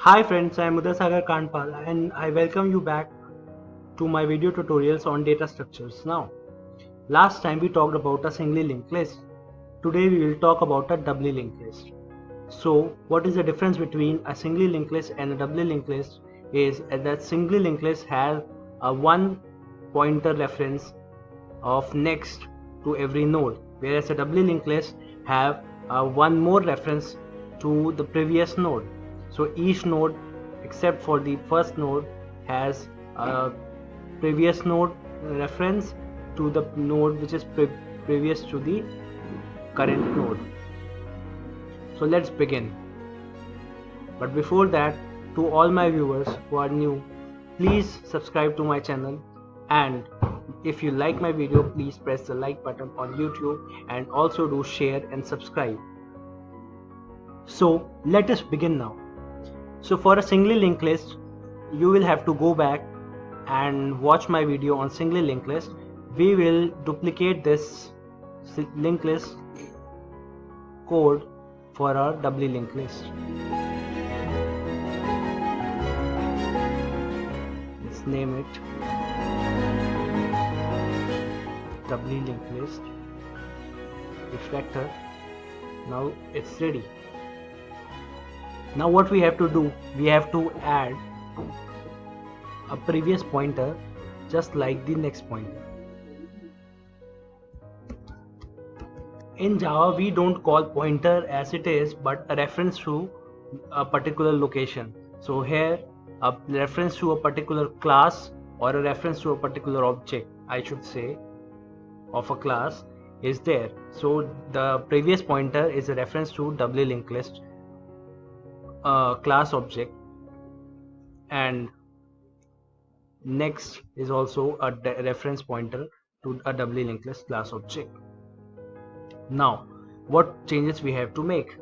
Hi friends, I am Udasagar Kanpal and I welcome you back to my video tutorials on data structures. Now, last time we talked about a singly linked list. Today we will talk about a doubly linked list. So, what is the difference between a singly linked list and a doubly linked list is that singly linked list has a one pointer reference of next to every node, whereas a doubly linked list have one more reference to the previous node. So each node except for the first node has a previous node reference to the node which is previous to the current node. So let's begin. But before that, to all my viewers who are new, please subscribe to my channel, and if you like my video, please press the like button on YouTube and also do share and subscribe. So let us begin now. So for a singly linked list, you will have to go back and watch my video on singly linked list. We will duplicate this linked list code for our doubly linked list. Let's name it doubly linked list refactor. Now it's ready. Now what we have to do, we have to add a previous pointer just like the next pointer. In Java we don't call pointer as it is, but a reference to a particular location. So here a reference to a particular class or a reference to a particular object, I should say, of a class is there. So the previous pointer is a reference to doubly linked list class object, and next is also a reference pointer to a doubly linked list class object. Now what changes we have to make?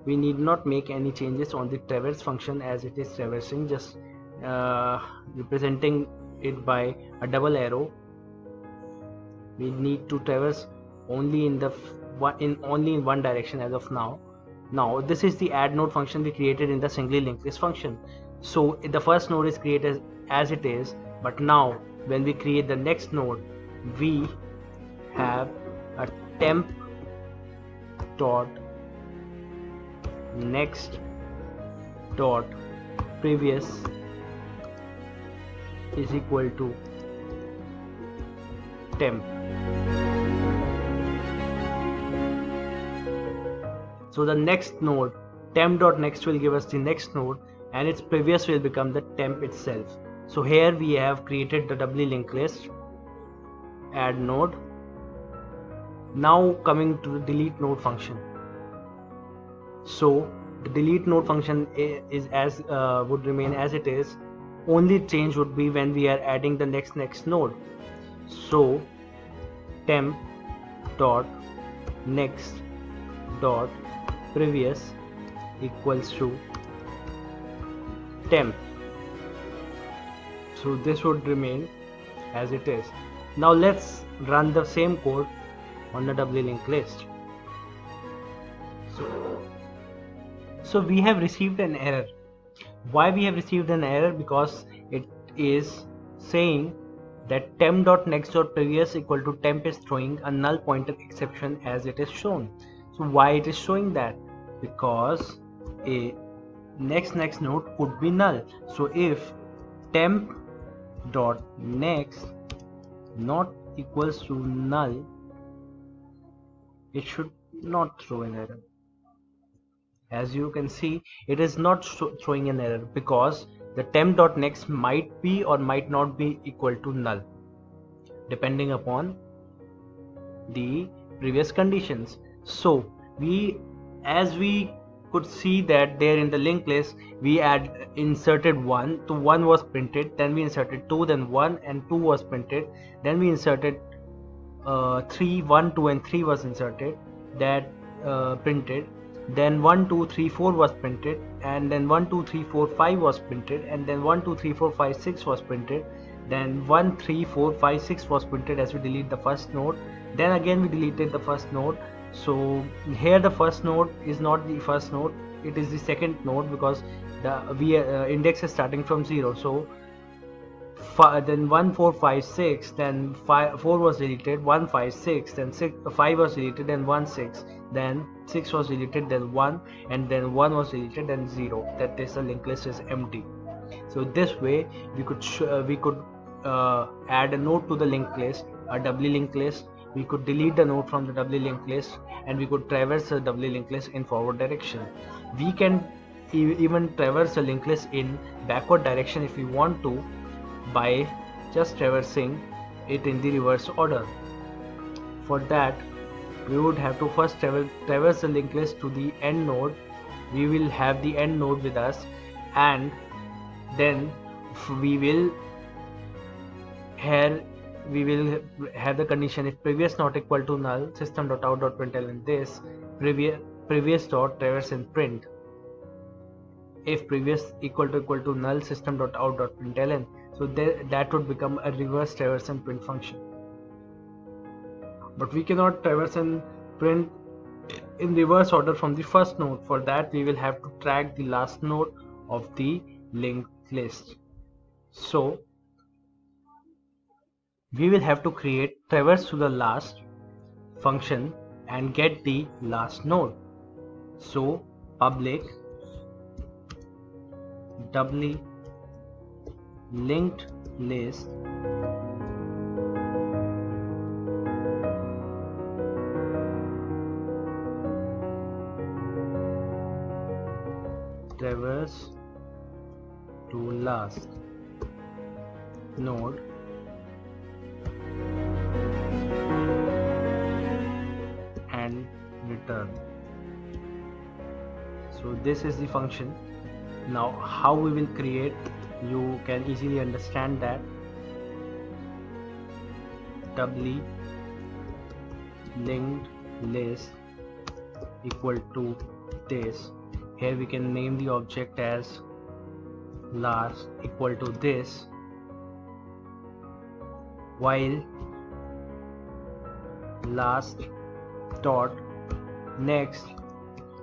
We need not make any changes on the traverse function as it is traversing, just representing it by a double arrow. We need to traverse only in one direction as of now. Now this is the add node function we created in the singly linked list function. So the first node is created as it is, but now when we create the next node, we have a temp dot next dot previous is equal to temp. So the next node temp.next will give us the next node, and its previous will become the temp itself. So here we have created the doubly linked list add node. Now coming to the delete node function. So the delete node function is as would remain as it is. Only change would be when we are adding the next node. So temp dot next dot previous equals to temp. So this would remain as it is. Now let's run the same code on the doubly linked list. So we have received an error. Why we have received an error? Because it is saying that temp.next.previous equal to temp is throwing a null pointer exception as it is shown. So why it is showing that? Because a next node could be null. So if temp dot next not equals to null, it should not throw an error. As you can see, it is not throwing an error because the temp.next might be or might not be equal to null depending upon the previous conditions. So as we could see that there in the linked list we had inserted 1, so 1 was printed, then we inserted 2, then 1 and 2 was printed, then we inserted 3, 1, 2 and 3 was inserted, that printed, then 1, 2, 3, 4 was printed, and then 1, 2, 3, 4, 5 was printed, and then 1, 2, 3, 4, 5, 6 was printed, then 1, 3, 4, 5, 6 was printed as we delete the first node, then again we deleted the first node. So here the first node is not the first node, it is the second node because the index is starting from 0. So then 1 4 5 6, then 4 was deleted, 1 5 6, then 5 was deleted, then 1 6, then 6 was deleted, then 1, and then 1 was deleted, then 0. That is, the linked list is empty. So this way we could add a node to the linked list, a doubly linked list. We could delete the node from the doubly linked list, and we could traverse the doubly linked list in forward direction. We can even traverse the linked list in backward direction if we want to, by just traversing it in the reverse order. For that, we would have to first traverse the linked list to the end node. We will have the end node with us, and then we will have the condition if previous not equal to null, system.out.println this previous dot traverse and print. If previous equal to null, system.out.println, so that would become a reverse traverse and print function. But we cannot traverse and print in reverse order from the first node. For that, we will have to track the last node of the linked list. So we will have to create traverse to the last function and get the last node. So public doubly linked list traverse to last node and return. So this is the function. Now how we will create, you can easily understand that. Doubly linked list equal to this. Here we can name the object as last equal to this, while last dot next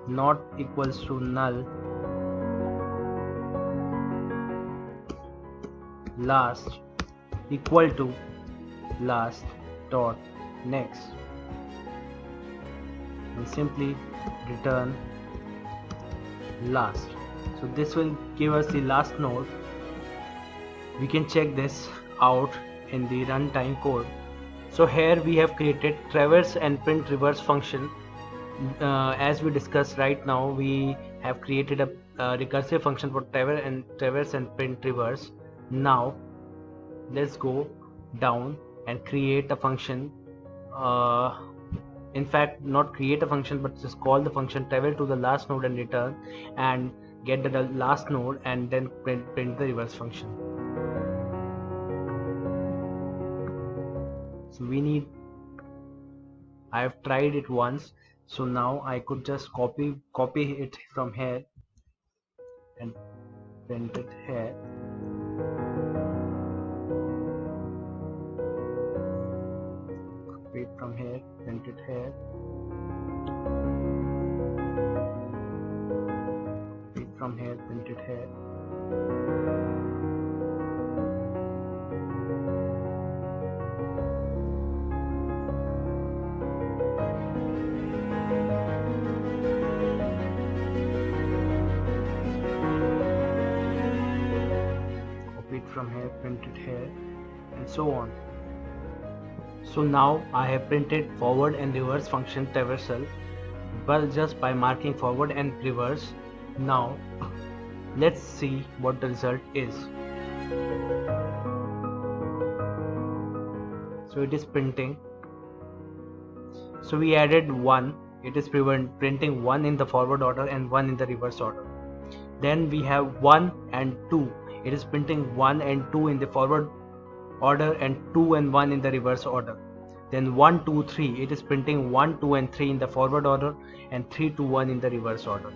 not equals to null, last equal to last dot next, and simply return last. So this will give us the last node. We can check this out in the runtime code. So here we have created traverse and print reverse function. As we discussed right now, we have created a recursive function for traverse and print reverse. Now let's go down and create a function. In fact, not create a function, but just call the function travel to the last node and return, and get the last node, and then print the reverse function. So I have tried it once, so now I could just copy it from here and print it here. Copy it from here, print it here. Copy it from here, print it here. From here, print it here, and so on. So now I have printed forward and reverse function traversal, but just by marking forward and reverse. Now let's see what the result is. So it is printing. So we added 1. It is printing 1 in the forward order and 1 in the reverse order. Then we have 1 and 2. It is printing 1 and 2 in the forward order and 2 and 1 in the reverse order. Then 1 2 3, it is printing 1 2 and 3 in the forward order and 3 2 1 in the reverse order,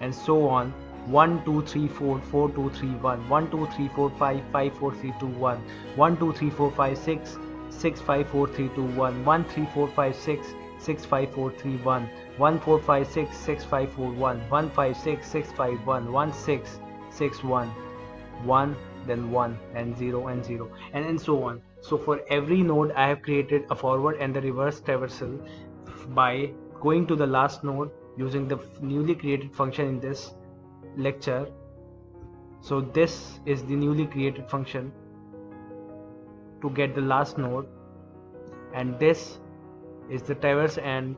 and so on. 1 2 3 4 4 2 3 1, 1 2 3 4 5 5 4 3 2 1, 1 2 3 4 5 6 6 5 4 3 2 1, 1 3 4 5 6 6 5 4 3 1, 1456651, 1566551, 1661, 1, then 1 and 0 and 0, and so on. So for every node I have created a forward and the reverse traversal by going to the last node using the newly created function in this lecture. So this is the newly created function to get the last node, and this is the traverse and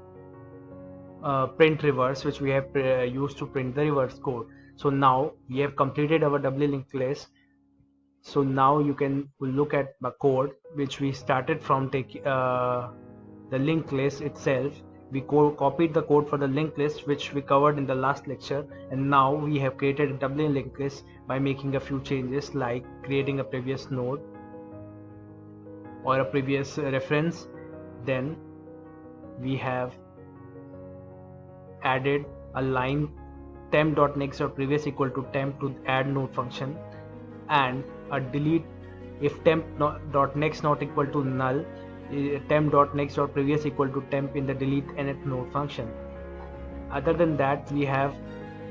print reverse, which we have used to print the reverse code. So now we have completed our doubly linked list. So now you can look at the code which we started from the linked list itself. We copied the code for the linked list which we covered in the last lecture, and now we have created a doubly linked list by making a few changes like creating a previous node or a previous reference. Then we have added a line temp.next.previous equal to temp to add node function, and a delete if temp.next not equal to null, temp.next.previous equal to temp in the delete nth node function. Other than that, we have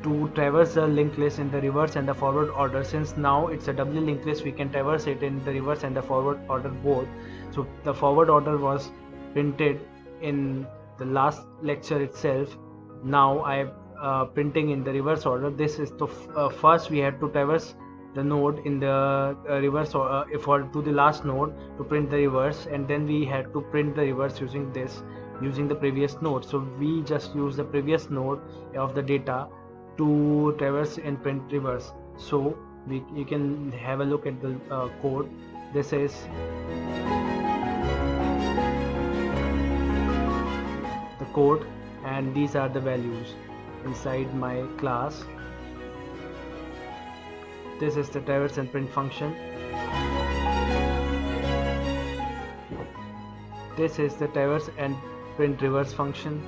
to traverse the linked list in the reverse and the forward order. Since now it's a doubly linked list, we can traverse it in the reverse and the forward order both. So the forward order was printed in the last lecture itself. Now I am printing in the reverse order. This is the first we had to traverse the node in the reverse or to the last node to print the reverse, and then we had to print the reverse using the previous node. So we just use the previous node of the data to traverse and print reverse. So you can have a look at the code. This is the code, and these are the values inside my class. This is the traverse and print function. This is the traverse and print reverse function.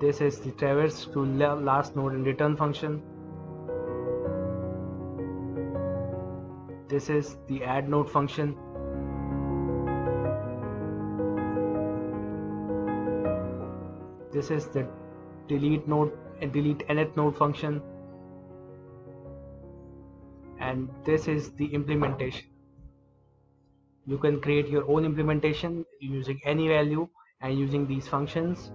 This is the traverse to last node and return function. This is the add node function. This is the delete node and delete nth node function, and this is the implementation. You can create your own implementation using any value and using these functions.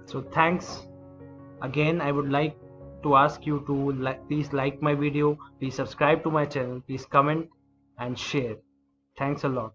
So thanks again. I would like to ask you to please like my video, please subscribe to my channel, please comment and share. Thanks a lot.